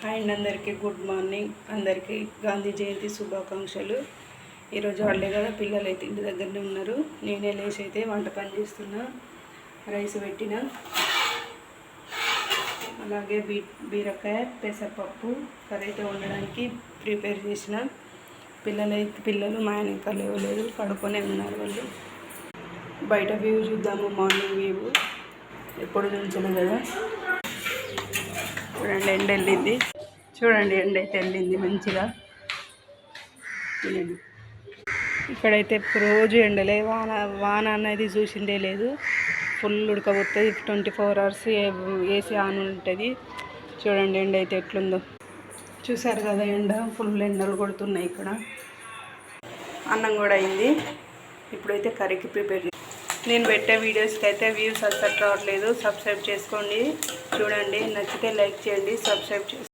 Hi అండి, అందరికీ good morning. అందరికీ గాంధీ జయంతి శుభాకాంక్షలు. ఈరోజు హాలిడే కదా, పిల్లలు అయితే ఇంటి దగ్గరనే ఉన్నారు. నేనే లేచి అయితే వంట పని చేస్తున్నా. రైస్ పెట్టిన, అలాగే బీరకాయ పెసరపప్పు కర్రీ అయితే వండడానికి ప్రిపేర్ చేసిన. పిల్లలు మా ఆయన ఇంకా లేవలేదు, పడుకొనే ఉన్నారు వాళ్ళు. బయట వ్యూ చూద్దాము, మార్నింగ్ వ్యూ. ఎప్పుడు నుంచలే కదా. చూడండి, ఎండ వెళ్ళింది. చూడండి, ఎండ అయితే వెళ్ళింది మంచిగా. చూడండి, ఇక్కడైతే రోజు ఎండలే, వాన అనేది చూసిందే లేదు. ఫుల్ ఉడకపోతుంది. 24 hours ఏసీ ఆన్ ఉంటుంది. చూడండి ఎండ అయితే ఎట్లుందో. చూసారు కదా, ఎండ ఫుల్ ఎండలు కొడుతున్నాయి ఇక్కడ. అన్నం కూడా అయింది. ఇప్పుడైతే కర్రీకి ప్రిపేర్. నేను పెట్టే వీడియోస్కి అయితే వ్యూస్ అసలు రావట్లేదు. సబ్స్క్రైబ్ చేసుకోండి, చూడండి. నచ్చితే లైక్ చేయండి, సబ్స్క్రైబ్ చేసుకోండి.